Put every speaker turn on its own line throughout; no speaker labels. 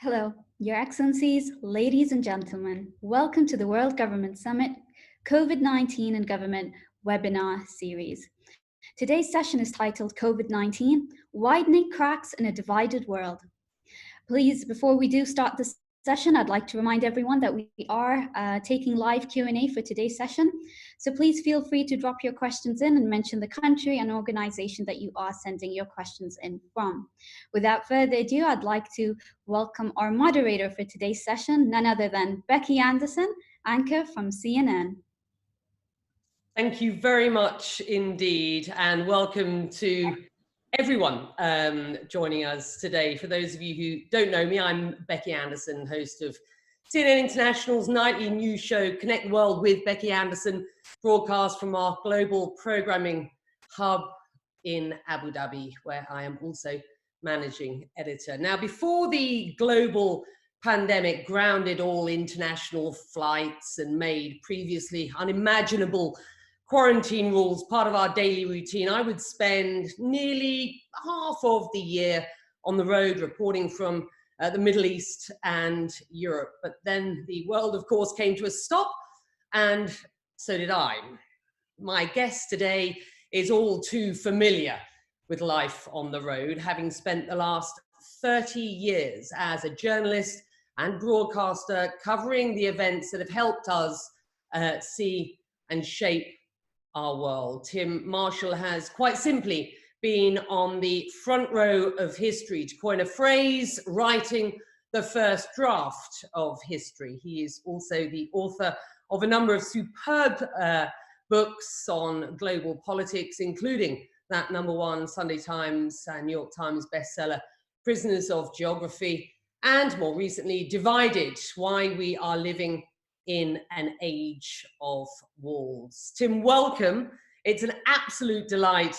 Hello, Your Excellencies, ladies and gentlemen. Welcome to the World Government Summit COVID-19 and Government webinar series. Today's session is titled COVID-19, Widening Cracks in a Divided World. Please, before we do start the session, I'd like to remind everyone that we are taking live Q&A for today's session. So please feel free to drop your questions in and mention the country and organization that you are sending your questions in from. Without further ado, I'd like to welcome our moderator for today's session, none other than Becky Anderson, anchor from CNN.
Thank you very much indeed, and welcome to everyone joining us today. For those of you who don't know me, I'm Becky Anderson, host of CNN International's nightly news show, Connect the World with Becky Anderson, broadcast from our global programming hub in Abu Dhabi, where I am also managing editor. Now, before the global pandemic grounded all international flights and made previously unimaginable quarantine rules part of our daily routine, I would spend nearly half of the year on the road reporting from the Middle East and Europe. But then the world, of course, came to a stop, and so did I. My guest today is all too familiar with life on the road, having spent the last 30 years as a journalist and broadcaster covering the events that have helped us see and shape our world. Tim Marshall has quite simply been on the front row of history, to coin a phrase, writing the first draft of history. He is also the author of a number of superb books on global politics, including that #1 Sunday Times and New York Times bestseller, Prisoners of Geography, and more recently, Divided, Why We Are Living in an Age of Walls. Tim, welcome. It's an absolute delight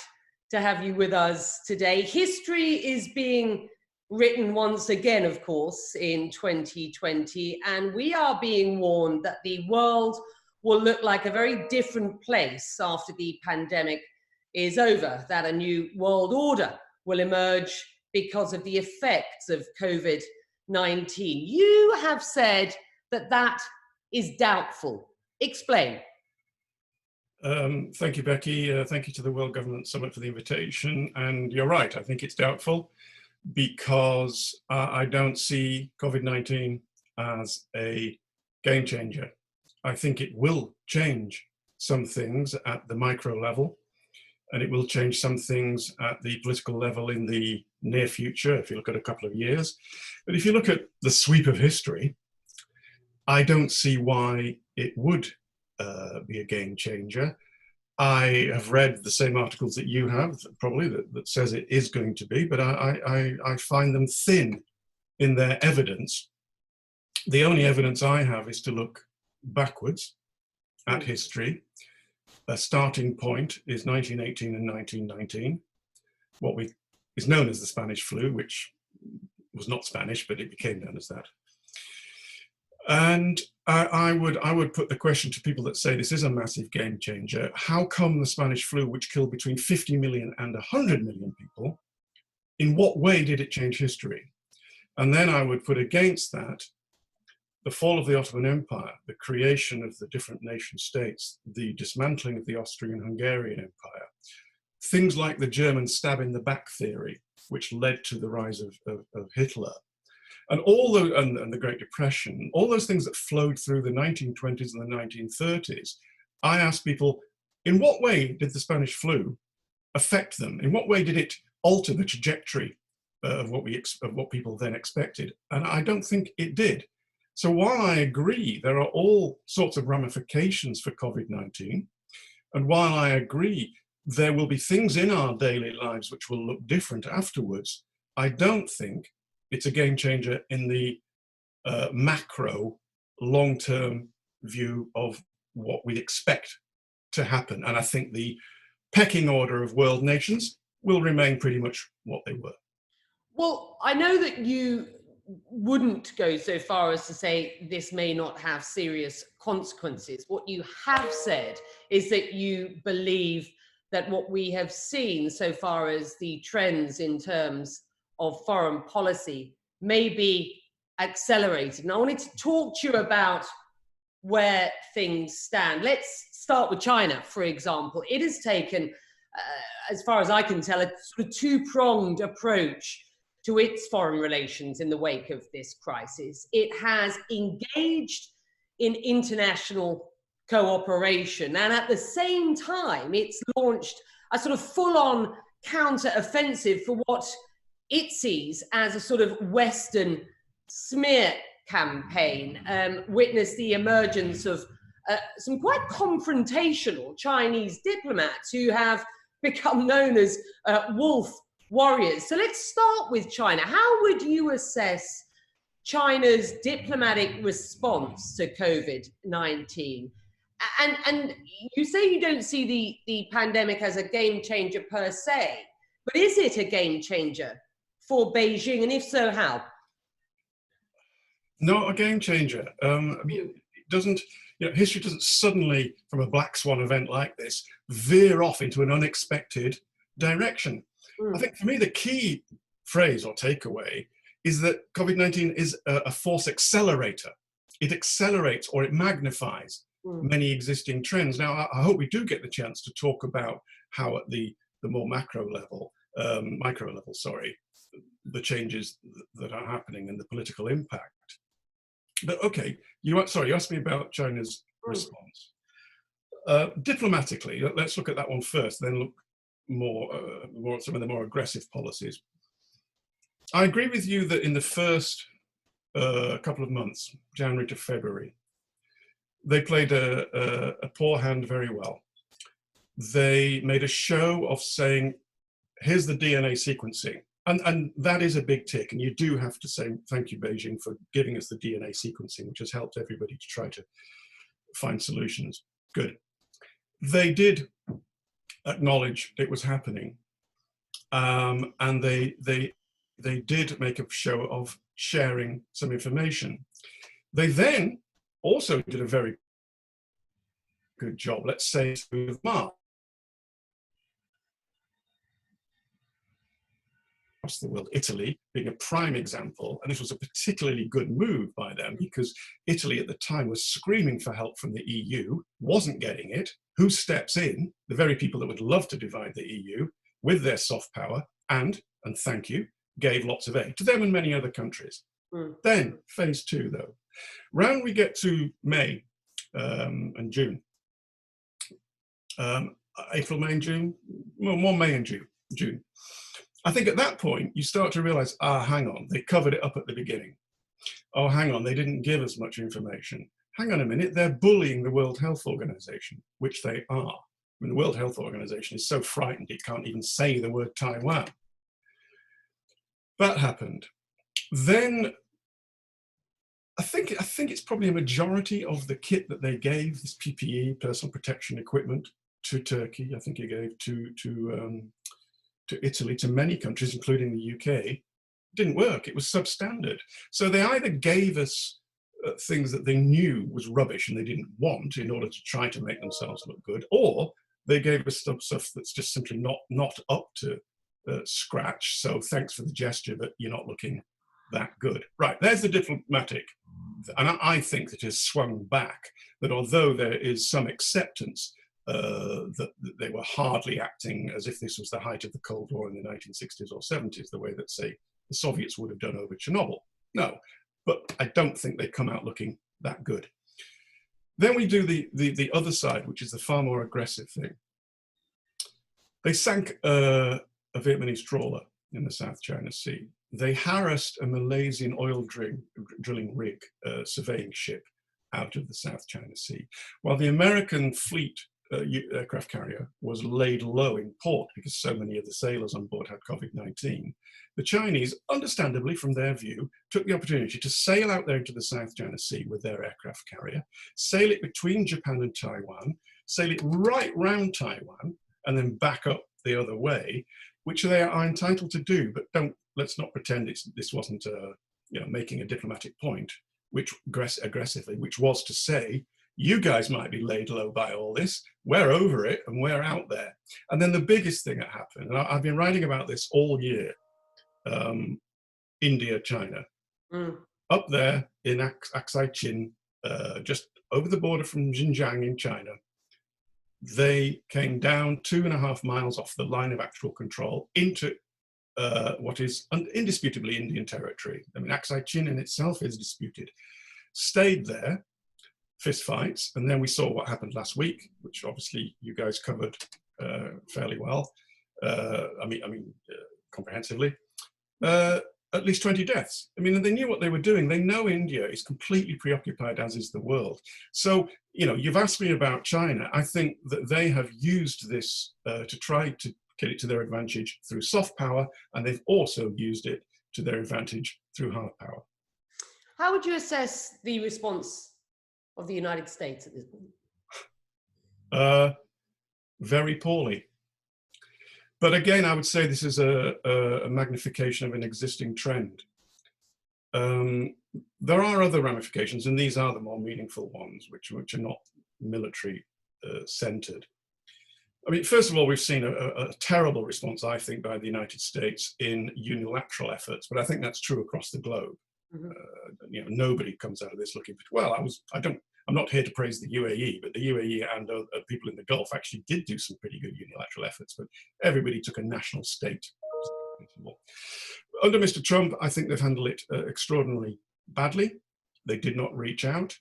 to have you with us today. History is being written once again, of course, in 2020, and we are being warned that the world will look like a very different place after the pandemic is over, that a new world order will emerge because of the effects of COVID-19. You have said that that is doubtful. Explain.
Thank you, Becky. Thank you to the World Government Summit for the invitation. And you're right, I think it's doubtful because I don't see COVID-19 as a game changer. I think it will change some things at the micro level, and it will change some things at the political level in the near future, if you look at a couple of years. But if you look at the sweep of history, I don't see why it would be a game changer. I have read the same articles that you have, probably, that says it is going to be, but I find them thin in their evidence. The only evidence I have is to look backwards at history. A starting point is 1918 and 1919, what is known as the Spanish flu, which was not Spanish, but it became known as that. And I would put the question to people that say this is a massive game changer. How come the Spanish flu, which killed between 50 million and 100 million people, in what way did it change history? And then I would put against that the fall of the Ottoman Empire, the creation of the different nation states, the dismantling of the Austrian-Hungarian Empire, things like the German stab in the back theory, which led to the rise of Hitler. And and the Great Depression, all those things that flowed through the 1920s and the 1930s, I asked people, in what way did the Spanish flu affect them? In what way did it alter the trajectory of what people then expected? And I don't think it did. So while I agree there are all sorts of ramifications for COVID-19, and while I agree there will be things in our daily lives which will look different afterwards, I don't think it's a game changer in the macro, long-term view of what we expect to happen. And I think the pecking order of world nations will remain pretty much what they were.
Well, I know that you wouldn't go so far as to say this may not have serious consequences. What you have said is that you believe that what we have seen so far as the trends in terms of foreign policy may be accelerated. And I wanted to talk to you about where things stand. Let's start with China, for example. It has taken, as far as I can tell, a sort of two-pronged approach to its foreign relations in the wake of this crisis. It has engaged in international cooperation, and at the same time, it's launched a sort of full-on counter-offensive for what it sees as a sort of Western smear campaign. Witnessed the emergence of some quite confrontational Chinese diplomats who have become known as wolf warriors. So let's start with China. How would you assess China's diplomatic response to COVID-19? And you say you don't see the pandemic as a game changer per se, but is it a game changer for Beijing? And if so, how?
Not a game changer. I mean, it doesn't, history doesn't suddenly, from a black swan event like this, veer off into an unexpected direction. I think for me, the key phrase or takeaway is that COVID-19 is a force accelerator. It accelerates or it magnifies many existing trends. Now, I hope we do get the chance to talk about how at the more micro level, the changes that are happening and the political impact. But okay, you asked me about China's response. Diplomatically, let's look at that one first, then look more some of the more aggressive policies. I agree with you that in the first couple of months, January to February, they played a poor hand very well. They made a show of saying, here's the DNA sequencing. And that is a big tick. And you do have to say, thank you, Beijing, for giving us the DNA sequencing, which has helped everybody to try to find solutions. Good. They did acknowledge it was happening. And they did make a show of sharing some information. They then also did a very good job, let's say, with March. Across the world, Italy being a prime example, and this was a particularly good move by them because Italy at the time was screaming for help from the EU, wasn't getting it. Who steps in? The very people that would love to divide the EU with their soft power and thank you, gave lots of aid to them and many other countries. Then phase two, though, round we get to May and June, April, May and June, well, more May and June. I think at that point, you start to realize, hang on, they covered it up at the beginning. Oh, hang on, they didn't give us much information. Hang on a minute, they're bullying the World Health Organization, which they are. I mean, the World Health Organization is so frightened it can't even say the word Taiwan. That happened. Then I think it's probably a majority of the kit that they gave, this PPE, personal protection equipment, to Turkey. I think it gave to Italy, to many countries, including the UK, didn't work. It was substandard. So they either gave us things that they knew was rubbish and they didn't want in order to try to make themselves look good, or they gave us stuff that's just simply not up to scratch. So thanks for the gesture, but you're not looking that good. Right, there's the diplomatic. And I think that it has swung back, that although there is some acceptance that they were hardly acting as if this was the height of the Cold War in the 1960s or 70s, the way that, say, the Soviets would have done over Chernobyl. No, but I don't think they come out looking that good. Then we do the other side, which is the far more aggressive thing. They sank a Vietnamese trawler in the South China Sea. They harassed a Malaysian oil drilling rig, surveying ship, out of the South China Sea, while the American fleet aircraft carrier was laid low in port because so many of the sailors on board had COVID-19. The Chinese, understandably from their view, took the opportunity to sail out there into the South China Sea with their aircraft carrier, sail it between Japan and Taiwan, sail it right round Taiwan, and then back up the other way, which they are entitled to do, but let's not pretend this wasn't making a diplomatic point, which aggressively, which was to say, you guys might be laid low by all this, we're over it and we're out there. And then the biggest thing that happened, and I've been writing about this all year, India, China. up there in Aksai Chin, just over the border from Xinjiang in China. They came down 2.5 miles off the line of actual control into what is indisputably Indian territory. I mean, Aksai Chin in itself is disputed. Stayed there, fistfights, and then we saw what happened last week, which obviously you guys covered fairly well. Comprehensively. At least 20 deaths. I mean, and they knew what they were doing. They know India is completely preoccupied, as is the world. So, you know, you've asked me about China. I think that they have used this to try to get it to their advantage through soft power, and they've also used it to their advantage through hard power.
How would you assess the response of the United States at this point?
Very poorly. But again, I would say this is a magnification of an existing trend. There are other ramifications, and these are the more meaningful ones, which are not military centered. I mean, first of all, we've seen a terrible response, I think, by the United States in unilateral efforts, but I think that's true across the globe. Mm-hmm. You know, nobody comes out of this looking for, well, I'm not here to praise the UAE, but the UAE and people in the Gulf actually did do some pretty good unilateral efforts, but everybody took a national state. Under Mr. Trump, I think they've handled it extraordinarily badly. They did not reach out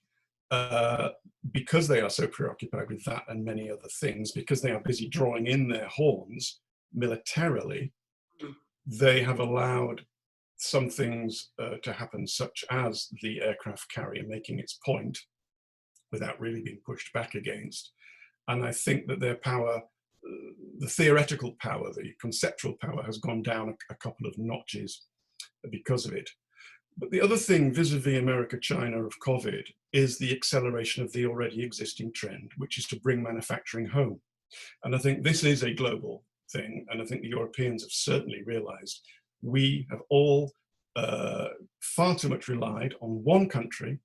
because they are so preoccupied with that and many other things, because they are busy drawing in their horns militarily. They have allowed some things to happen, such as the aircraft carrier making its point without really being pushed back against. And I think that their power, the theoretical power, the conceptual power, has gone down a couple of notches because of it. But the other thing vis-a-vis America, China of COVID is the acceleration of the already existing trend, which is to bring manufacturing home. And I think this is a global thing. And I think the Europeans have certainly realized we have all far too much relied on one country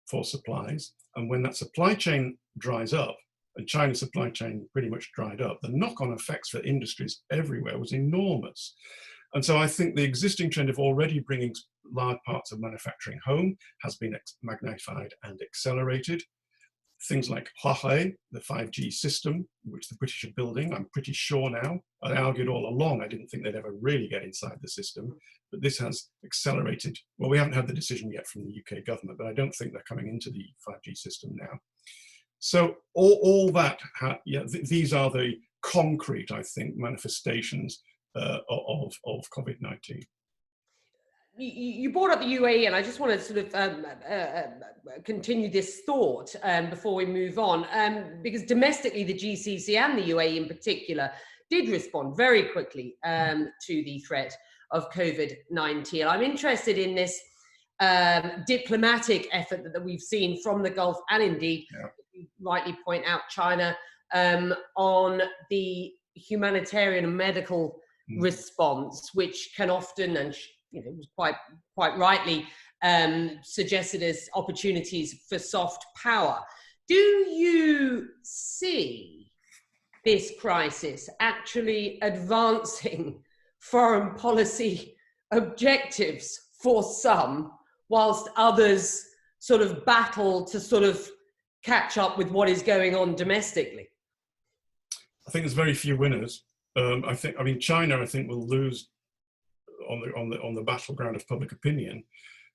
for supplies. And when that supply chain dries up, and China's supply chain pretty much dried up, the knock-on effects for industries everywhere was enormous. And so I think the existing trend of already bringing large parts of manufacturing home has been magnified and accelerated. Things like Huawei, the 5G system, which the British are building, I'm pretty sure now. I argued all along, I didn't think they'd ever really get inside the system, but this has accelerated. Well, we haven't had the decision yet from the UK government, but I don't think they're coming into the 5G system now. So all that, these are the concrete, I think, manifestations of COVID-19.
You brought up the UAE, and I just want to sort of continue this thought before we move on, because domestically the GCC and the UAE in particular did respond very quickly to the threat of COVID-19. I'm interested in this diplomatic effort that we've seen from the Gulf, and indeed, you rightly point out, China, on the humanitarian and medical response, which can often, and was quite rightly suggested as opportunities for soft power. Do you see this crisis actually advancing foreign policy objectives for some, whilst others sort of battle to sort of catch up with what is going on domestically?
I think there's very few winners. China, I think, will lose on the battleground of public opinion,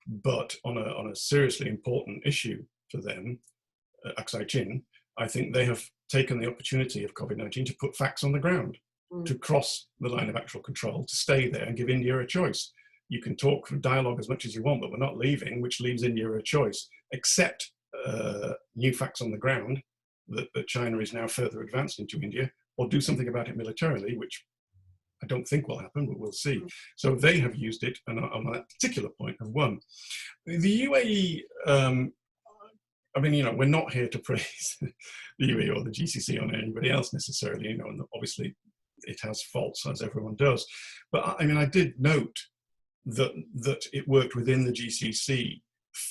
but on a seriously important issue for them, Aksai Chin, I think they have taken the opportunity of COVID-19 to put facts on the ground, to cross the line of actual control, to stay there and give India a choice. You can talk from dialogue as much as you want, but we're not leaving, which leaves India a choice. Accept new facts on the ground that China is now further advanced into India, or do something about it militarily, which I don't think will happen, but we'll see. So they have used it, and on that particular point have won. The UAE, we're not here to praise the UAE or the GCC on anybody else necessarily, and obviously it has faults, as everyone does. But I did note that it worked within the GCC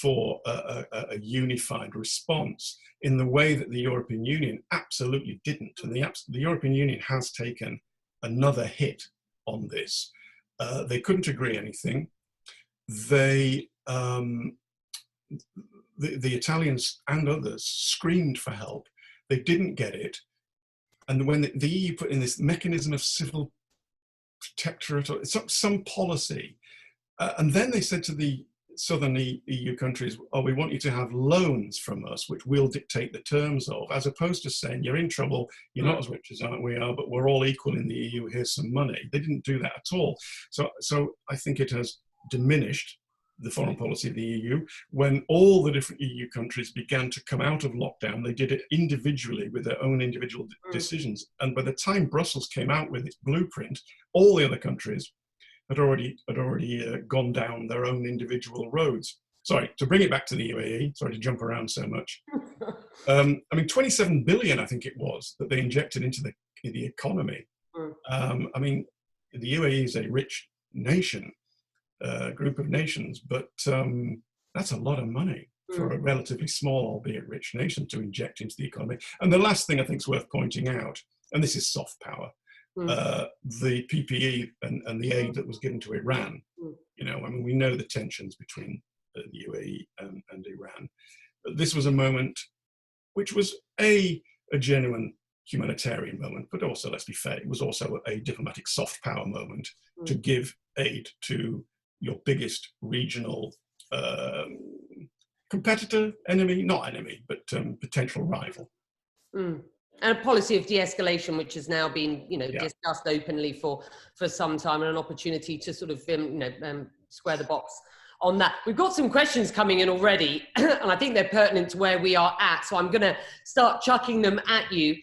for a unified response in the way that the European Union absolutely didn't. And the European Union has taken another hit on this. They couldn't agree anything. They the Italians and others screamed for help. They didn't get it. And when the EU put in this mechanism of civil protectorate, or some policy, and then they said to the southern EU countries, oh, we want you to have loans from us, which we'll dictate the terms of, as opposed to saying, you're in trouble, you're not as rich as we are, but we're all equal in the EU, here's some money. They didn't do that at all. So I think it has diminished the foreign policy of the EU. When all the different EU countries began to come out of lockdown, they did it individually with their own individual decisions. And by the time Brussels came out with its blueprint, all the other countries had already gone down their own individual roads. Sorry, to bring it back to the UAE, sorry to jump around so much. I mean, 27 billion, I think it was, that they injected into the economy. I mean, the UAE is a rich nation, group of nations, but that's a lot of money for a relatively small, albeit rich nation, to inject into the economy. And the last thing I think is worth pointing out, and this is soft power, the PPE and the aid that was given to Iran. You know, I mean, we know the tensions between the UAE and Iran. But this was a moment which was a genuine humanitarian moment, but also, let's be fair, it was also a diplomatic soft power moment to give aid to your biggest regional competitor, enemy, not enemy, but potential rival.
And a policy of de-escalation, which has now been, you know, discussed openly for some time, and an opportunity to sort of, square the box on that. We've got some questions coming in already, and I think they're pertinent to where we are at. So I'm going to start chucking them at you.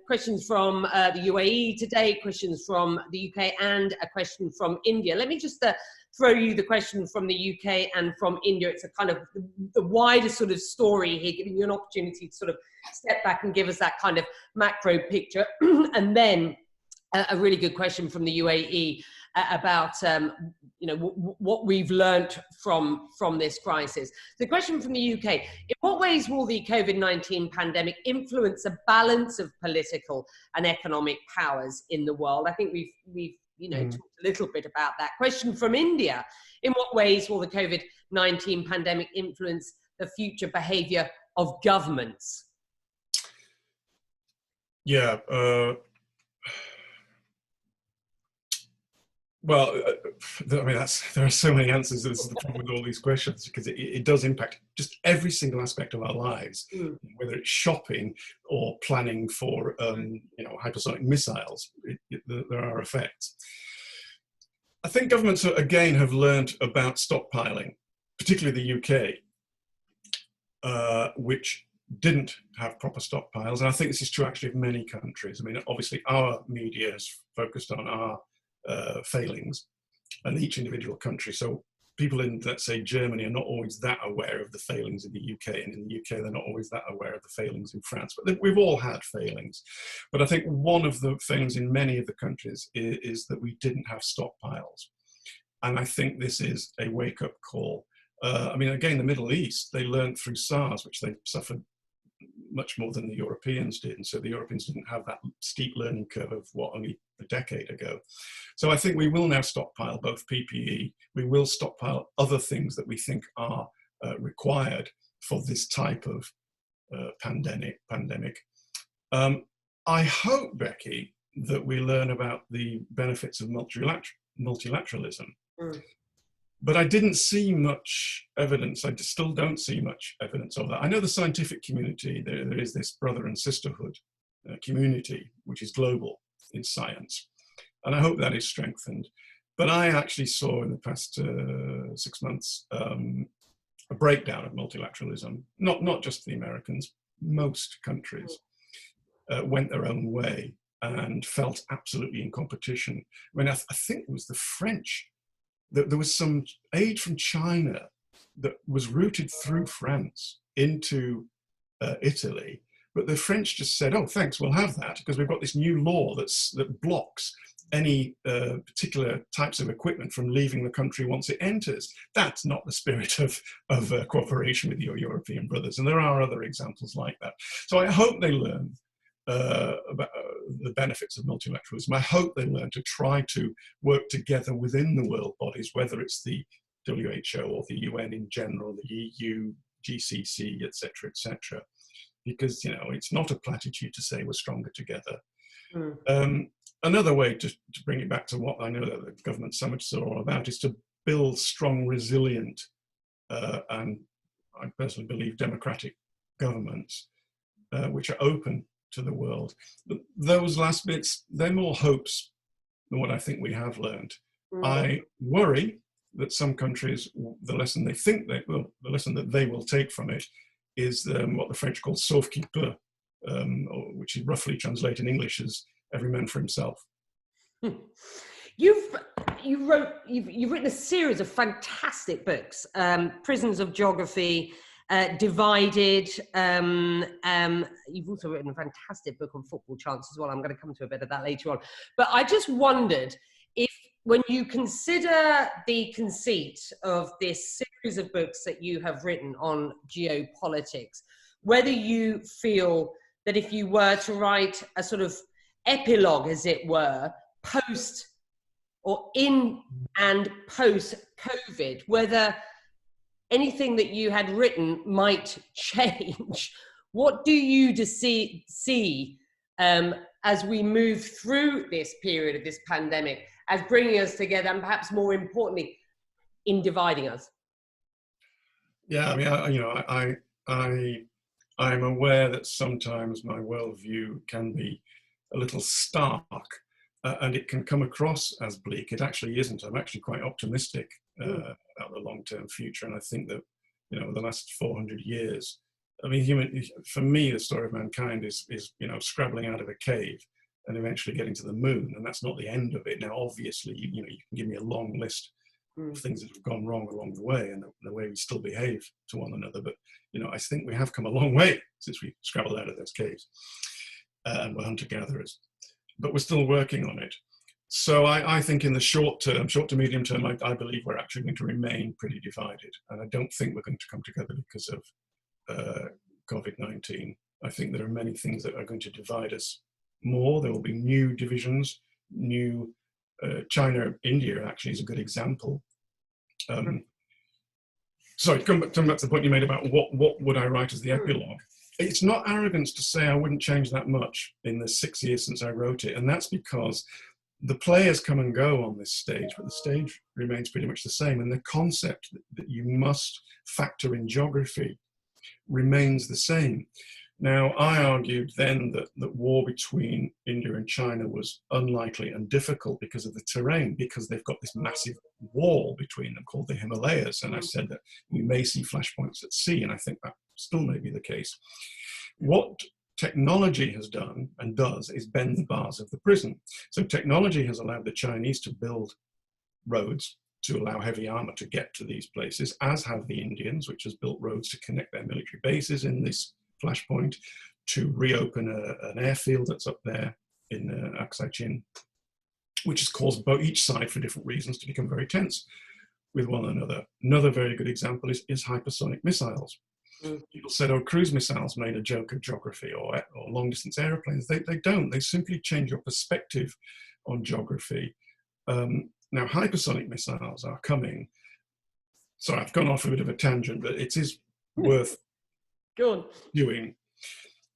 Questions from the UAE today, questions from the UK, and a question from India. Let me just throw you the question from the UK and from India. It's a kind of the wider sort of story here, giving you an opportunity to sort of step back and give us that kind of macro picture. And then a really good question from the UAE about what we've learnt from this crisis. The question from the UK: in what ways will the COVID-19 pandemic influence a balance of political and economic powers in the world? I think we've talked a little bit about that. Question from India: in what ways will the COVID-19 pandemic influence the future behaviour of governments?
Yeah. Well, I mean, there are so many answers. This is the problem with all these questions, because it does impact just every single aspect of our lives, whether it's shopping or planning for, hypersonic missiles. There are effects. I think governments, again, have learned about stockpiling, particularly the UK, which didn't have proper stockpiles. And I think this is true actually of many countries. I mean, obviously our media has focused on our failings and each individual country. So people in, let's say, Germany are not always that aware of the failings in the UK, and in the UK they're not always that aware of the failings in France. But we've all had failings. But I think one of the things in many of the countries is that we didn't have stockpiles. And I think this is a wake-up call. I mean, again, the Middle East, they learned through SARS, which they suffered much more than the Europeans did. And so the Europeans didn't have that steep learning curve of only a decade ago. So I think we will now stockpile both PPE, we will stockpile other things that we think are required for this type of pandemic. I hope, Becky, that we learn about the benefits of multilateralism. But I didn't see much evidence. I still don't see much evidence of that. I know the scientific community, there is this brother and sisterhood community, which is global in science. And I hope that is strengthened. But I actually saw in the past 6 months a breakdown of multilateralism. Not just the Americans, most countries went their own way and felt absolutely in competition. I mean, I think it was the French. There was some aid from China that was routed through France into Italy, but the French just said, "Oh, thanks, we'll have that," because we've got this new law that blocks any particular types of equipment from leaving the country once it enters. That's not the spirit of cooperation with your European brothers, and there are other examples like that. So I hope they learn about the benefits of multilateralism. I hope they learn to try to work together within the world bodies, whether it's the WHO or the UN in general, the EU, GCC, etc., etc. Because, you know, it's not a platitude to say we're stronger together. Another way to bring it back to what I know that the government summits are all about is to build strong, resilient, and I personally believe democratic governments, which are open to the world. But those last bits, they're more hopes than what I think we have learned. I worry that some countries, the lesson that they will take from it is what the French call sauve-qui-peut, which is roughly translated in English as every man for himself.
You've written a series of fantastic books, Prisons of Geography, Divided. You've also written a fantastic book on football chants as well. I'm going to come to a bit of that later on. But I just wondered if, when you consider the conceit of this series of books that you have written on geopolitics, whether you feel that if you were to write a sort of epilogue, as it were, post or in and post COVID, whether anything that you had written might change. What do you see as we move through this period of this pandemic as bringing us together, and perhaps more importantly, in dividing us?
Yeah, I mean, I'm aware that sometimes my worldview can be a little stark, and it can come across as bleak. It actually isn't. I'm actually quite optimistic about the long-term future, and I think that, you know, the last 400 years, I mean, for me, the story of mankind is you know, scrabbling out of a cave and eventually getting to the moon, and that's not the end of it. Now, obviously, you know, you can give me a long list of things that have gone wrong along the way, and the way we still behave to one another. But, you know, I think we have come a long way since we scrabbled out of those caves, and we're hunter-gatherers. But we're still working on it. So I think in the short to medium term, I believe we're actually going to remain pretty divided. And I don't think we're going to come together because of COVID-19. I think there are many things that are going to divide us more. There will be new divisions, new China, India actually is a good example. Sorry, to come back to the point you made about what would I write as the epilogue. It's not arrogance to say I wouldn't change that much in the 6 years since I wrote it. And that's because the players come and go on this stage, but the stage remains pretty much the same. And the concept that you must factor in geography remains the same. Now, I argued then that war between India and China was unlikely and difficult because of the terrain, because they've got this massive wall between them called the Himalayas. And I said that we may see flashpoints at sea, and I think that still may be the case. What technology has done and does is bend the bars of the prison. So technology has allowed the Chinese to build roads to allow heavy armor to get to these places, as have the Indians, which has built roads to connect their military bases in this flashpoint, to reopen an airfield that's up there in Aksai Chin, which has caused each side, for different reasons, to become very tense with one another. Another very good example is hypersonic missiles. People said, oh, cruise missiles made a joke of geography, or long-distance aeroplanes. They don't. They simply change your perspective on geography. Now, hypersonic missiles are coming. Sorry, I've gone off a bit of a tangent, but it is worth doing.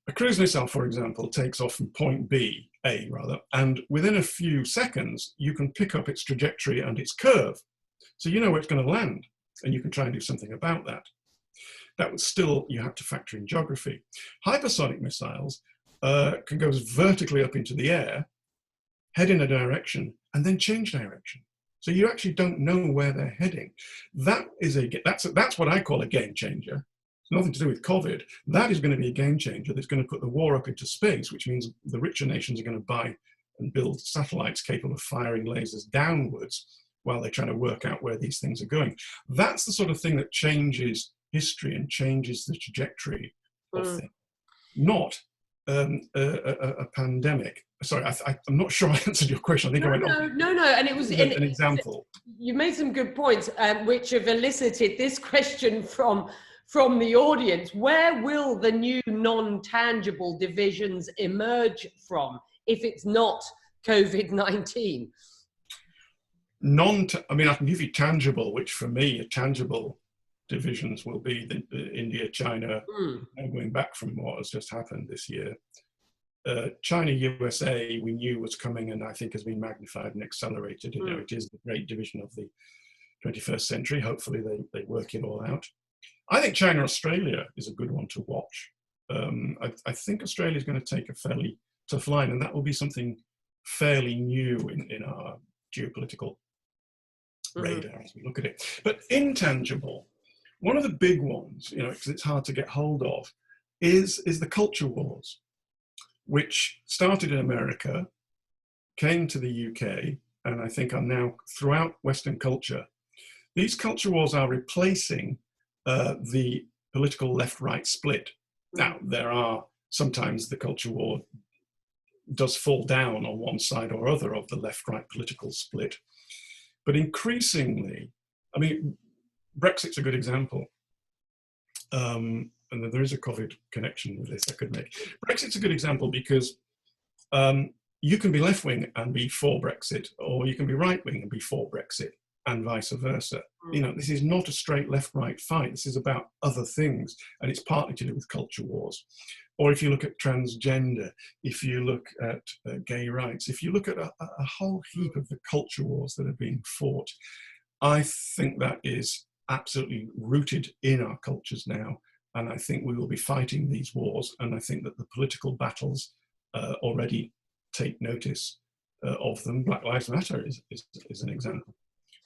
A cruise missile, for example, takes off from point B, A rather, and within a few seconds, you can pick up its trajectory and its curve. So you know where it's going to land, and you can try and do something about that. That would still, you have to factor in geography. Hypersonic missiles can go vertically up into the air, head in a direction, and then change direction. So you actually don't know where they're heading. That's what I call a game changer. It's nothing to do with COVID. That is going to be a game changer that's going to put the war up into space, which means the richer nations are going to buy and build satellites capable of firing lasers downwards while they're trying to work out where these things are going. That's the sort of thing that changes history and changes the trajectory of things, not a pandemic. Sorry, I'm not sure I answered your question. I think I went on.
No, and it was
an example.
You made some good points, which have elicited this question from the audience. Where will the new non-tangible divisions emerge from if it's not COVID-19?
I mean, I can give you tangible, which for me, tangible divisions will be India, China, going back from what has just happened this year. China, USA, we knew was coming, and I think has been magnified and accelerated. You know, it is the great division of the 21st century. Hopefully they work it all out. I think China, Australia is a good one to watch. I think Australia is going to take a fairly tough line, and that will be something fairly new in our geopolitical radar as we look at it. But intangible, one of the big ones, you know, because it's hard to get hold of, is the culture wars, which started in America, came to the UK, and I think are now throughout Western culture. These culture wars are replacing the political left-right split. Now, there are sometimes the culture war does fall down on one side or other of the left-right political split. But increasingly, I mean, Brexit's a good example. And there is a COVID connection with this I could make. Brexit's a good example because you can be left-wing and be for Brexit, or you can be right-wing and be for Brexit, and vice versa. You know, this is not a straight left-right fight. This is about other things, and it's partly to do with culture wars. Or if you look at transgender, if you look at gay rights, if you look at a whole heap of the culture wars that are being fought, I think that is absolutely rooted in our cultures now. And I think we will be fighting these wars. And I think that the political battles already take notice of them. Black Lives Matter is an example.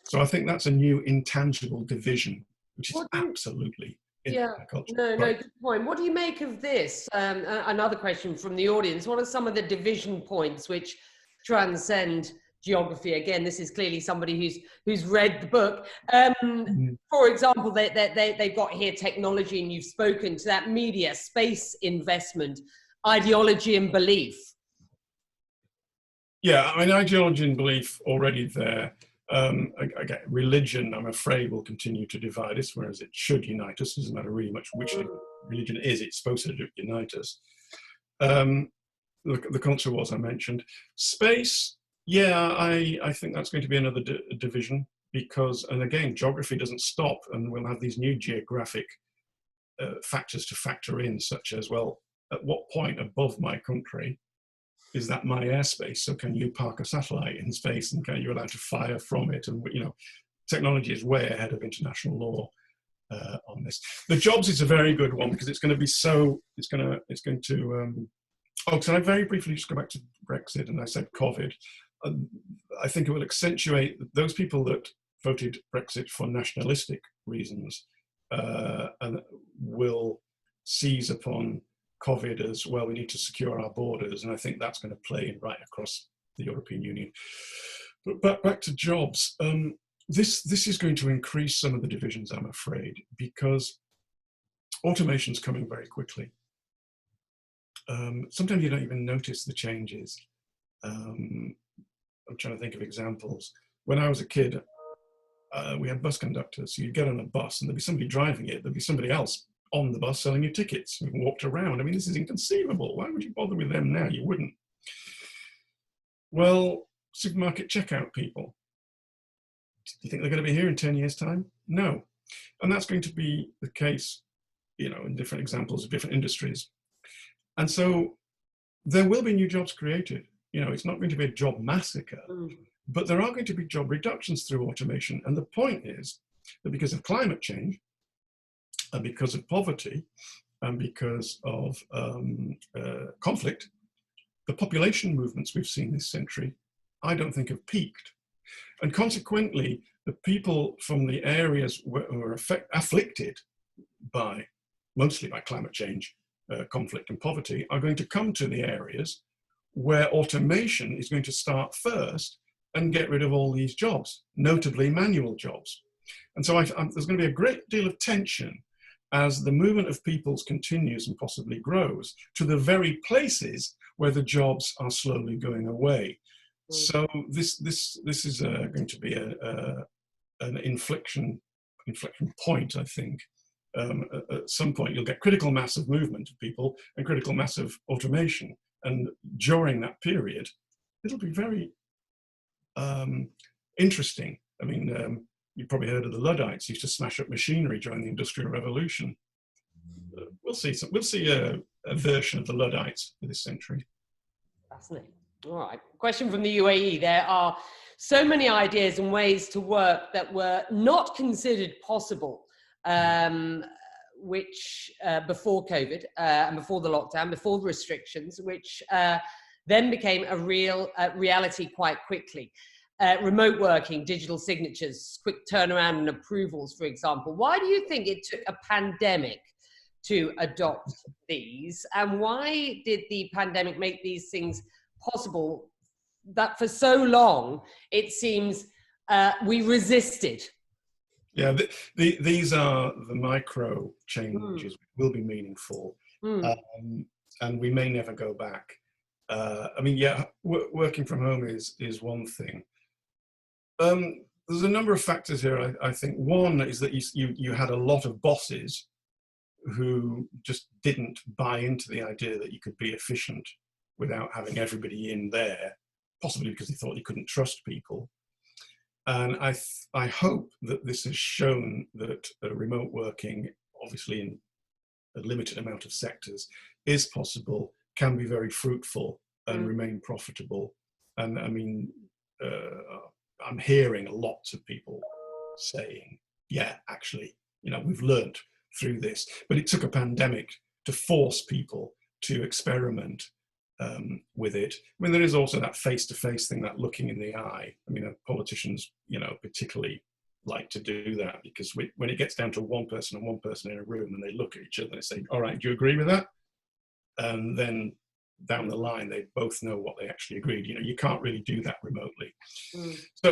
So I think that's a new intangible division, which is absolutely in our culture.
No, good point. What do you make of this? Another question from the audience. What are some of the division points which transcend geography? Again, this is clearly somebody who's read the book. For example, they've got here technology, and you've spoken to that, media, space investment, ideology and belief.
Yeah, I mean, ideology and belief already there. Again, religion, I'm afraid, will continue to divide us, whereas it should unite us. It doesn't matter really much which religion it is, it's supposed to unite us. The culture wars I mentioned. Space, yeah, I think that's going to be another division because, and again, geography doesn't stop, and we'll have these new geographic factors to factor in, such as, well, at what point above my country is that my airspace? So can you park a satellite in space, and can you allowed to fire from it? And, you know, technology is way ahead of international law on this. The jobs is a very good one because it's going to be so, oh, can I very briefly just go back to Brexit? And I said COVID. I think it will accentuate those people that voted Brexit for nationalistic reasons and will seize upon COVID as well. We need to secure our borders, and I think that's going to play right across the European Union. But back to jobs, this is going to increase some of the divisions, I'm afraid, because automation is coming very quickly. Sometimes you don't even notice the changes. I'm trying to think of examples. When I was a kid, we had bus conductors, so you'd get on a bus and there'd be somebody driving it, there'd be somebody else on the bus selling you tickets and walked around. I mean, this is inconceivable. Why would you bother with them now? You wouldn't. Well, supermarket checkout people. Do you think they're going to be here in 10 years' time? No. And that's going to be the case, you know, in different examples of different industries. And so there will be new jobs created. You know, it's not going to be a job massacre, but there are going to be job reductions through automation. And the point is that because of climate change, and because of poverty, and because of conflict, the population movements we've seen this century, I don't think have peaked. And consequently, the people from the areas who are afflicted by, mostly by climate change, conflict and poverty, are going to come to the areas where automation is going to start first and get rid of all these jobs, notably manual jobs. And so there's going to be a great deal of tension as the movement of peoples continues and possibly grows to the very places where the jobs are slowly going away. So this is going to be an inflection point, I think. At some point, you'll get critical mass of movement of people and critical mass of automation. And during that period, it'll be very interesting. I mean, you've probably heard of the Luddites used to smash up machinery during the Industrial Revolution. We'll see a version of the Luddites for this century.
Fascinating. All right. Question from the UAE. There are so many ideas and ways to work that were not considered possible, which before COVID and before the lockdown, before the restrictions, which then became a real reality quite quickly. Remote working, digital signatures, quick turnaround and approvals, for example. Why do you think it took a pandemic to adopt these? And why did the pandemic make these things possible that for so long, it seems we resisted?
Yeah, these are the micro changes will be meaningful, and we may never go back. I mean, yeah, working from home is one thing. There's a number of factors here. I think one is that you had a lot of bosses who just didn't buy into the idea that you could be efficient without having everybody in there, possibly because they thought you couldn't trust people. And I hope that this has shown that remote working, obviously in a limited amount of sectors, is possible, can be very fruitful and remain profitable. And I mean, I'm hearing lots of people saying, yeah, actually, you know, we've learned through this, but it took a pandemic to force people to experiment with it. I mean, there is also that face-to-face thing, that looking in the eye. I mean, politicians, you know, particularly like to do that, because when it gets down to one person and one person in a room and they look at each other and they say, all right, do you agree with that? And then down the line, they both know what they actually agreed. You know, you can't really do that remotely.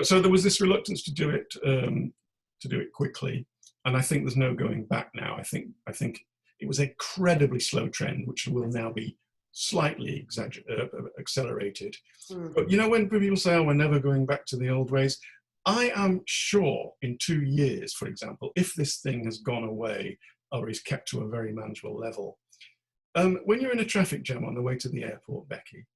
So there was this reluctance to do it quickly. And I think there's no going back now. I think it was a incredibly slow trend, which will now be slightly accelerated. But you know, when people say, oh, we're never going back to the old ways, I am sure in 2 years, for example, if this thing has gone away or is kept to a very manageable level, when you're in a traffic jam on the way to the airport, Becky,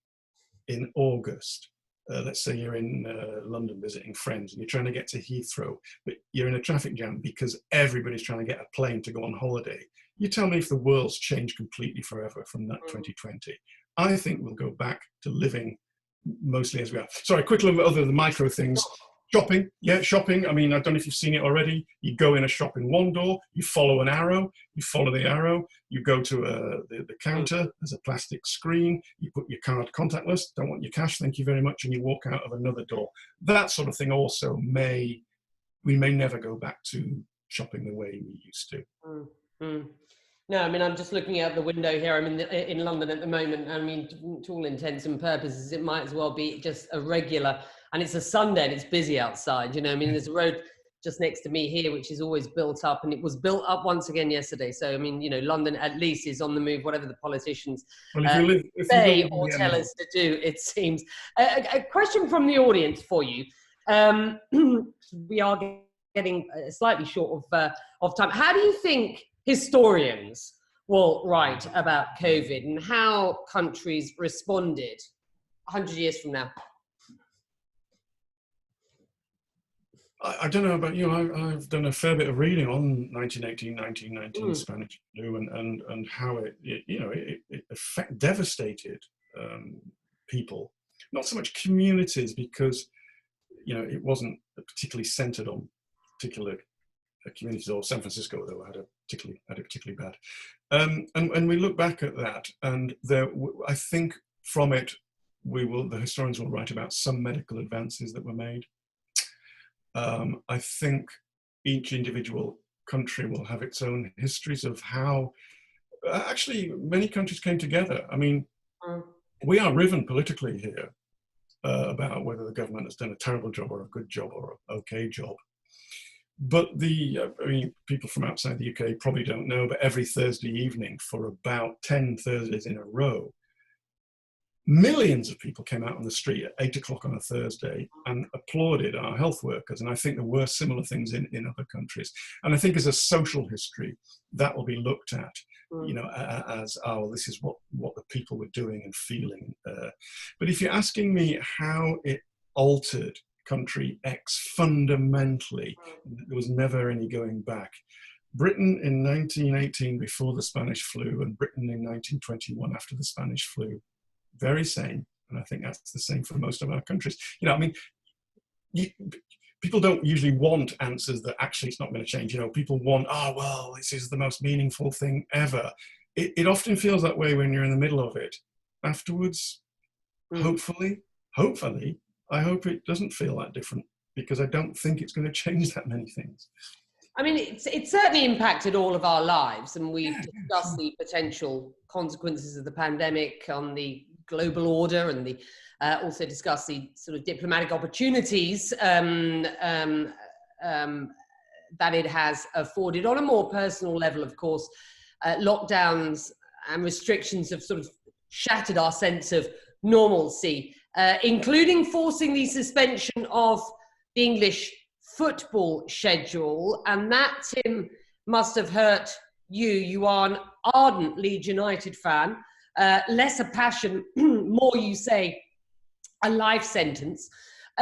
in August, let's say you're in London visiting friends and you're trying to get to Heathrow, but you're in a traffic jam because everybody's trying to get a plane to go on holiday. You tell me if the world's changed completely forever from that 2020. I think we'll go back to living mostly as we are. Sorry, quick look at other the micro things. Shopping, yeah, shopping. I mean, I don't know if you've seen it already. You go in a shop in one door, you follow an arrow, you follow the arrow, you go to the counter, there's a plastic screen, you put your card contactless, don't want your cash, thank you very much, and you walk out of another door. That sort of thing also we may never go back to shopping the way we used to.
No, I mean, I'm just looking out the window here. I'm in London at the moment. I mean, to all intents and purposes, it might as well be just a regular, and it's a Sunday and it's busy outside. You know, I mean, there's a road just next to me here, which is always built up, and it was built up once again yesterday. So, I mean, you know, London at least is on the move, whatever the politicians say or tell us to do, it seems. A question from the audience for you. We are getting slightly short of time. How do you think historians will write about COVID and how countries responded 100 years from now?
I don't know about you. I've done a fair bit of reading on 1918, 1919 Spanish flu and how it devastated people. Not so much communities, because you know it wasn't particularly centered on particular communities, or San Francisco, though, had it particularly bad. And we look back at that, and I think from it, the historians will write about some medical advances that were made. I think each individual country will have its own histories of how actually many countries came together. I mean, we are riven politically here about whether the government has done a terrible job or a good job or an okay job. But I mean, people from outside the UK probably don't know, but every Thursday evening for about 10 Thursdays in a row, millions of people came out on the street at 8 o'clock on a Thursday and applauded our health workers. And I think there were similar things in other countries. And I think as a social history, that will be looked at, you know, as, oh, this is what the people were doing and feeling. But if you're asking me how it altered country X fundamentally. There was never any going back. Britain in 1918 before the Spanish flu, and Britain in 1921 after the Spanish flu, very same. And I think that's the same for most of our countries. You know, I mean, people don't usually want answers that actually it's not going to change. You know, people want, oh, well, this is the most meaningful thing ever. It often feels that way when you're in the middle of it. Afterwards, hopefully, I hope it doesn't feel that different, because I don't think it's going to change that many things.
I mean, it's certainly impacted all of our lives, and we've discussed the potential consequences of the pandemic on the global order, and the also discussed the sort of diplomatic opportunities that it has afforded. On a more personal level, of course, lockdowns and restrictions have sort of shattered our sense of normalcy, including forcing the suspension of the English football schedule. And that, Tim, must have hurt you. You are an ardent Leeds United fan, less a passion, more, you say, a life sentence.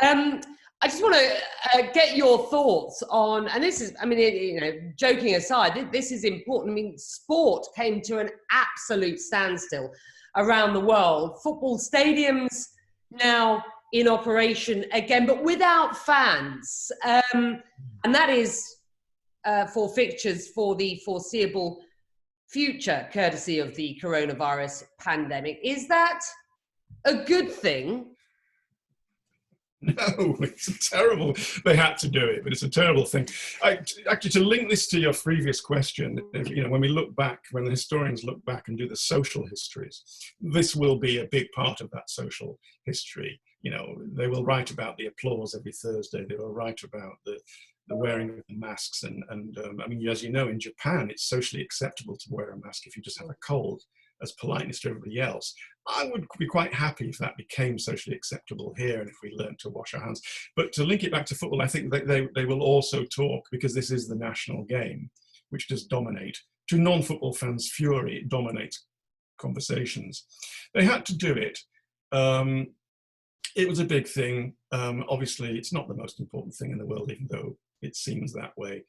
I just want to get your thoughts on, and this is, I mean, you know, joking aside, this is important. I mean, sport came to an absolute standstill around the world. Football stadiums now in operation again, but without fans. And that is for fixtures for the foreseeable future, courtesy of the coronavirus pandemic. Is that a good thing?
No, it's terrible. They had to do it, but it's a terrible thing. Actually, to link this to your previous question, you know, when we look back, when the historians look back and do the social histories, this will be a big part of that social history. You know, they will write about the applause every Thursday. They will write about the wearing of the masks. And I mean, as you know, in Japan, it's socially acceptable to wear a mask if you just have a cold, as politeness to everybody else. I would be quite happy if that became socially acceptable here, and if we learned to wash our hands. But to link it back to football, I think that they will also talk, because this is the national game, which does dominate. To non-football fans' fury, it dominates conversations. They had to do it. It was a big thing. Obviously, it's not the most important thing in the world, even though it seems that way.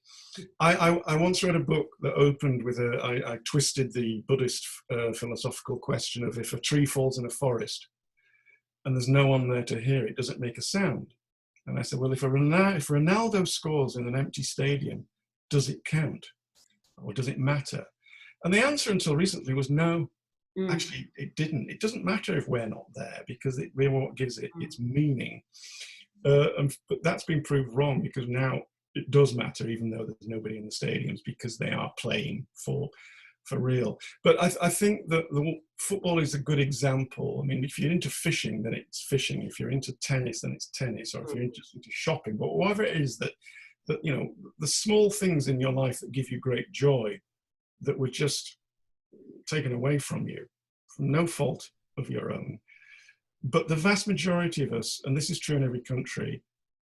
I once read a book that opened with I twisted the Buddhist philosophical question of, if a tree falls in a forest and there's no one there to hear it, does it make a sound? And I said, well, if Ronaldo scores in an empty stadium, does it count? Or does it matter? And the answer until recently was no. Actually, it didn't. It doesn't matter if we're not there, because it really what gives it its meaning. But that's been proved wrong, because now it does matter, even though there's nobody in the stadiums, because they are playing for real. But I think that the football is a good example. I mean, if you're into fishing, then it's fishing. If you're into tennis, then it's tennis. Or if you're into shopping, but whatever it is that you know, the small things in your life that give you great joy, that were just taken away from you, from no fault of your own. But the vast majority of us, and this is true in every country,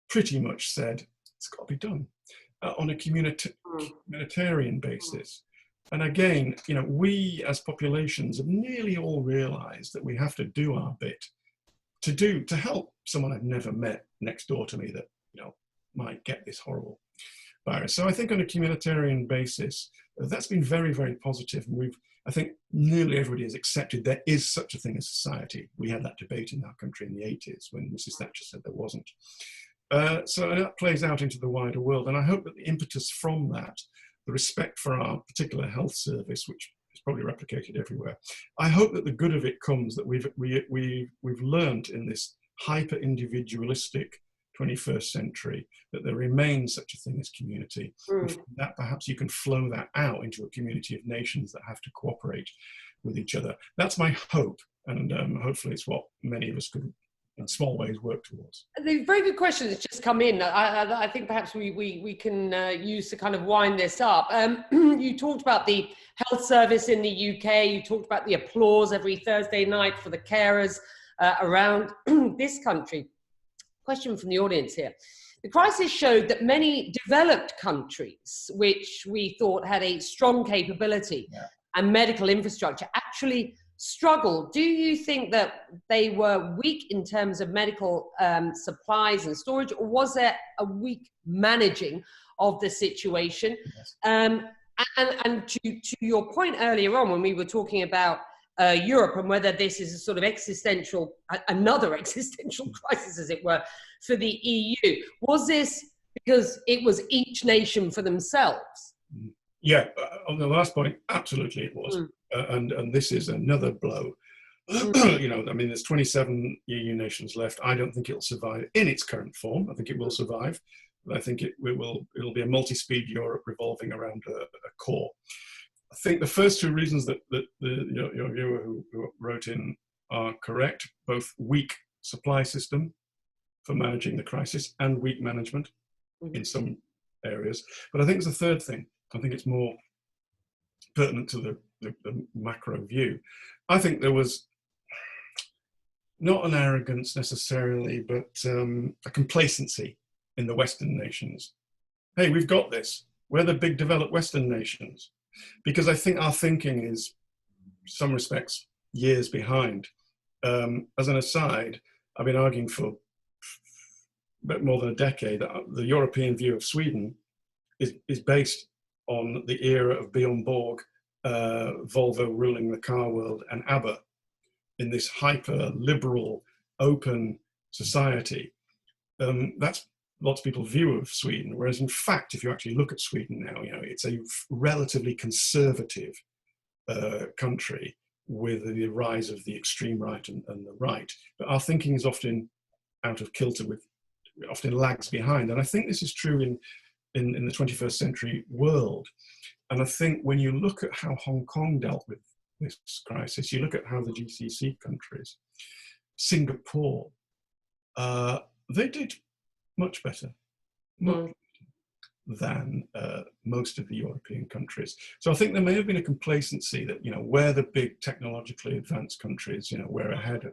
pretty much said, it's got to be done on a humanitarian basis. And again, you know, we as populations have nearly all realized that we have to do our bit to help someone I've never met next door to me that, you know, might get this horrible virus. So I think on a humanitarian basis, that's been very, very positive. And I think nearly everybody has accepted there is such a thing as society. We had that debate in our country in the 80s when Mrs. Thatcher said there wasn't. So that plays out into the wider world. And I hope that the impetus from that, the respect for our particular health service, which is probably replicated everywhere, I hope that the good of it comes that we've learned in this hyper-individualistic 21st century that there remains such a thing as community. And from that, perhaps you can flow that out into a community of nations that have to cooperate with each other. That's my hope, and hopefully it's what many of us could, in small ways, work towards.
The very good question that's just come in. I think perhaps we can use to kind of wind this up. You talked about the health service in the UK. You talked about the applause every Thursday night for the carers around this country. Question from the audience here. The crisis showed that many developed countries, which we thought had a strong capability and medical infrastructure, actually struggle. Do you think that they were weak in terms of medical supplies and storage, or was there a weak managing of the situation?
Yes.
And to your point earlier on, when we were talking about Europe and whether this is a sort of another existential crisis, as it were, for the EU, was this because it was each nation for themselves?
Yeah, on the last point, absolutely it was. And this is another blow. You know, I mean, there's 27 EU nations left. I don't think it'll survive in its current form. I think it will survive. But I think it'll be a multi-speed Europe revolving around a core. I think the first two reasons that your viewer who wrote in are correct, both weak supply system for managing the crisis and weak management in some areas. But I think there's a third thing. I think it's more pertinent to the macro view. I think there was not an arrogance necessarily, but a complacency in the Western nations. Hey, we've got this. We're the big developed Western nations. Because I think our thinking is, in some respects, years behind. As an aside, I've been arguing for a bit more than a decade that the European view of Sweden is based on the era of Bjorn Borg, Volvo ruling the car world, and ABBA in this hyper-liberal, open society. That's lots of people's view of Sweden, whereas in fact, if you actually look at Sweden now, you know, it's a relatively conservative country with the rise of the extreme right and the right. But our thinking is often out of kilter with, often lags behind. And I think this is true in the 21st century world. And I think when you look at how Hong Kong dealt with this crisis, you look at how the GCC countries, Singapore, they did much better than most of the European countries. So I think there may have been a complacency that, you know, we're the big technologically advanced countries, you know, we're ahead of,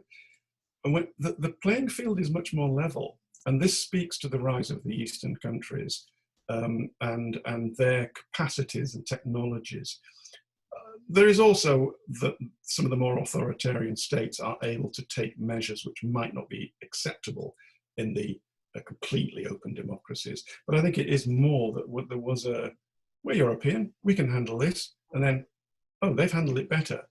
and when the playing field is much more level. And this speaks to the rise of the Eastern countries and their capacities and technologies. There is also that some of the more authoritarian states are able to take measures which might not be acceptable in the completely open democracies. But I think it is more that there was we're European, we can handle this, and then, oh, they've handled it better.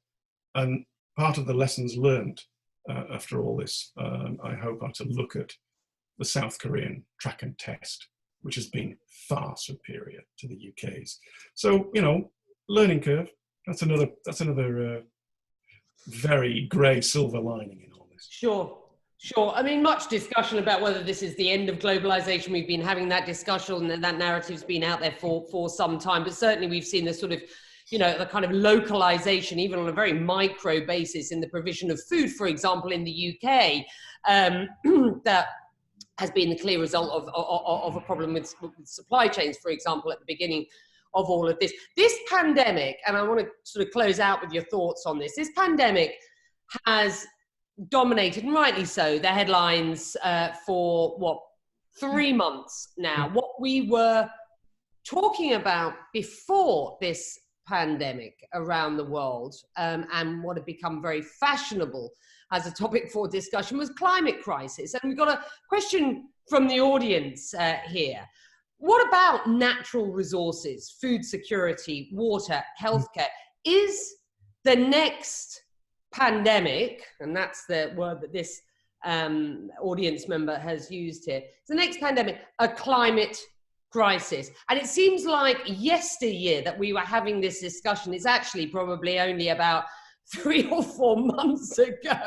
And part of the lessons learned after all this, I hope, are to look at the South Korean track and test, which has been far superior to the UK's. So, you know, learning curve, that's another very grey silver lining in all this.
Sure. I mean, much discussion about whether this is the end of globalization. We've been having that discussion, and that narrative's been out there for some time. But certainly we've seen this sort of, you know, the kind of localization, even on a very micro basis, in the provision of food, for example, in the UK, that has been the clear result of a problem with supply chains, for example, at the beginning of all of this. This pandemic, and I want to sort of close out with your thoughts on this, this pandemic has dominated, and rightly so, the headlines for 3 months now. What we were talking about before this pandemic around the world, and what had become very fashionable as a topic for discussion, was climate crisis. And we've got a question from the audience here. What about natural resources, food security, water, healthcare? Is the next pandemic, and that's the word that this audience member has used here, is the next pandemic a climate crisis? And it seems like yesteryear that we were having this discussion. It's actually probably only about 3 or 4 months ago.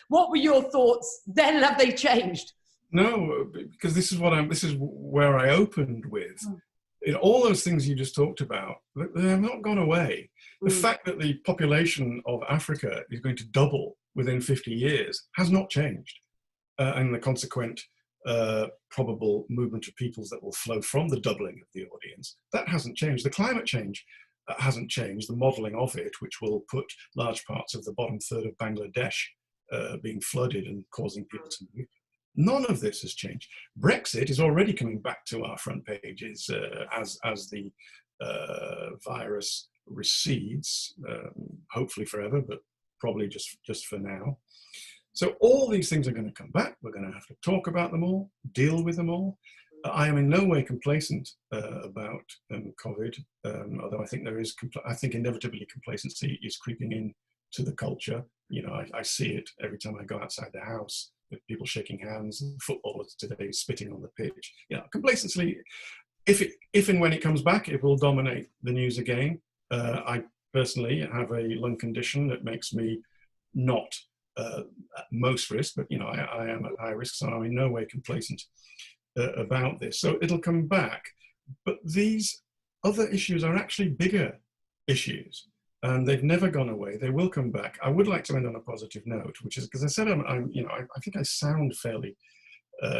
What were your thoughts then? Have they changed?
No, because this is where I opened with. In all those things you just talked about, they have not gone away. The fact that the population of Africa is going to double within 50 years has not changed. And the consequent probable movement of peoples that will flow from the doubling of the audience, that hasn't changed. The climate change hasn't changed. The modelling of it, which will put large parts of the bottom third of Bangladesh being flooded and causing people to move. None of this has changed. Brexit is already coming back to our front pages as the virus recedes, hopefully forever, but probably just for now. So all these things are going to come back. We're going to have to talk about them all, deal with them all. I am in no way complacent about COVID, although I think I think inevitably complacency is creeping in to the culture. You know, I see it every time I go outside the house, with people shaking hands, and footballers today spitting on the pitch. You know, complacency, if and when it comes back, it will dominate the news again. I personally have a lung condition that makes me not at most risk, but you know, I am at high risk, so I'm in no way complacent about this. So it'll come back, but these other issues are actually bigger issues, and they've never gone away. They will come back. I would like to end on a positive note, which is because I said I'm you know, I think I sound fairly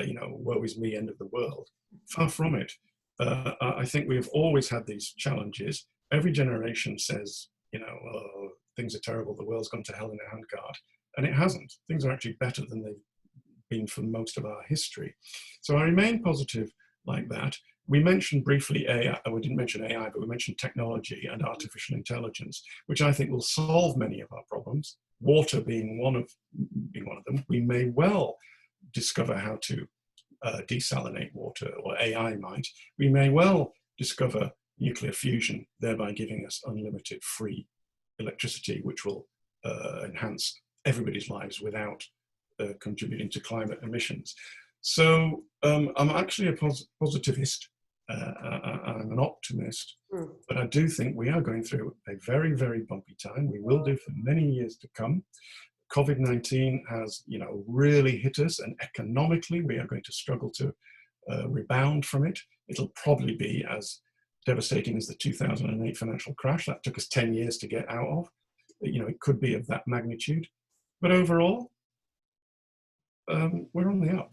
you know, woe is me, end of the world. Far from it. I think we've always had these challenges. Every generation says, you know, oh, things are terrible, the world's gone to hell in a handcart. And it hasn't. Things are actually better than they've been for most of our history. So I remain positive like that. We mentioned briefly AI, we didn't mention AI, but we mentioned technology and artificial intelligence, which I think will solve many of our problems, water being one of them. We may well discover how to desalinate water, or AI might. We may well discover nuclear fusion, thereby giving us unlimited free electricity, which will enhance everybody's lives without contributing to climate emissions. So I'm actually a positivist. I'm an optimist, but I do think we are going through a very, very bumpy time. We will do for many years to come. COVID-19 has, you know, really hit us, and economically we are going to struggle to rebound from it. It'll probably be as devastating as the 2008 financial crash. That took us 10 years to get out of. You know, it could be of that magnitude. But overall, we're on the up.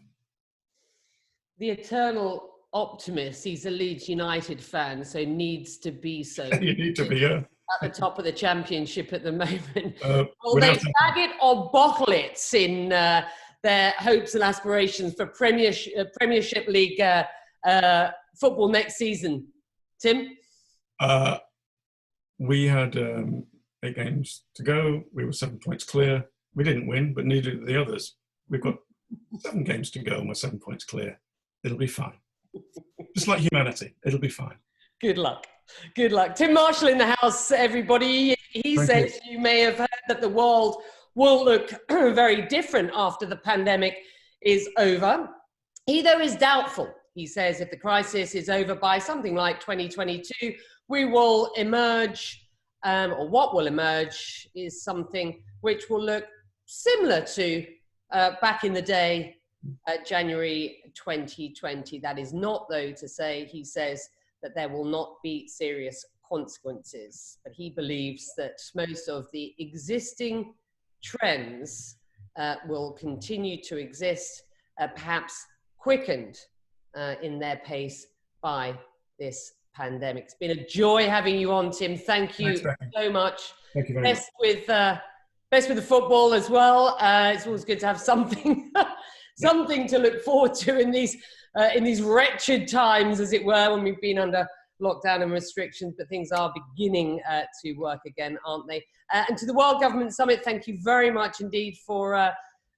The eternal optimist. He's a Leeds United fan, so needs to be so.
You need to be, yeah.
At the top of the championship at the moment. Will
they
bag it or bottle it in their hopes and aspirations for Premiership League football next season? Tim?
We had 8 games to go. We were 7 points clear. We didn't win, but neither did the others. We've got 7 games to go and we're 7 points clear. It'll be fine. Just like humanity, it'll be fine.
Good luck. Good luck. Tim Marshall in the house, everybody. He says you may have heard that the world will look very different after the pandemic is over. He, though, is doubtful. He says if the crisis is over by something like 2022, we will emerge, or what will emerge is something which will look similar to back in the day, January 2020. That is not, though, to say, he says, that there will not be serious consequences. But he believes that most of the existing trends will continue to exist, perhaps quickened in their pace by this pandemic. It's been a joy having you on, Tim. Thank you so much.
Thank you very much.
Best with the football as well. It's always good to have something, something to look forward to in these wretched times, as it were, when we've been under lockdown and restrictions, but things are beginning to work again, aren't they? And to the World Government Summit, thank you very much indeed for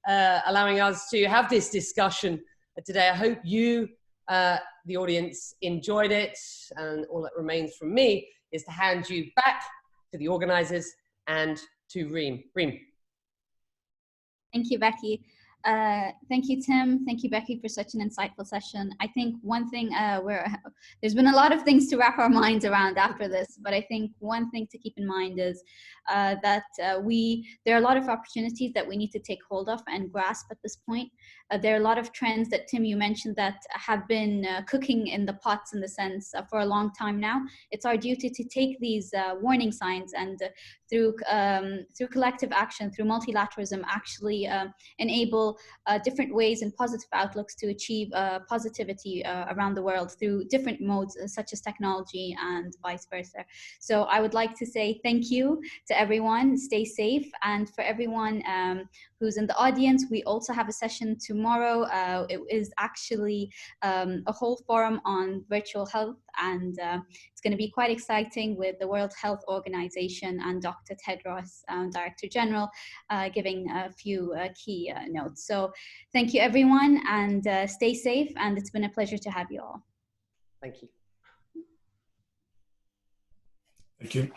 allowing us to have this discussion today. I hope you, the audience, enjoyed it, and all that remains from me is to hand you back to the organisers and to Reem. Reem.
Thank you, Becky. Thank you, Tim. Thank you, Becky, for such an insightful session. I think one thing there's been a lot of things to wrap our minds around after this, but I think one thing to keep in mind is that there are a lot of opportunities that we need to take hold of and grasp at this point. There are a lot of trends that, Tim, you mentioned that have been cooking in the pots, in the sense, for a long time now. It's our duty to take these warning signs and through collective action, through multilateralism, actually enable different ways and positive outlooks to achieve positivity around the world through different modes, such as technology and vice versa. So I would like to say thank you to everyone. Stay safe. And for everyone who's in the audience, we also have a session tomorrow tomorrow it is actually a whole forum on virtual health, and it's going to be quite exciting with the World Health Organization and Dr. Tedros, Director General, giving a few key notes. So thank you, everyone, and stay safe, and it's been a pleasure to have you all.
Thank you.
Thank you.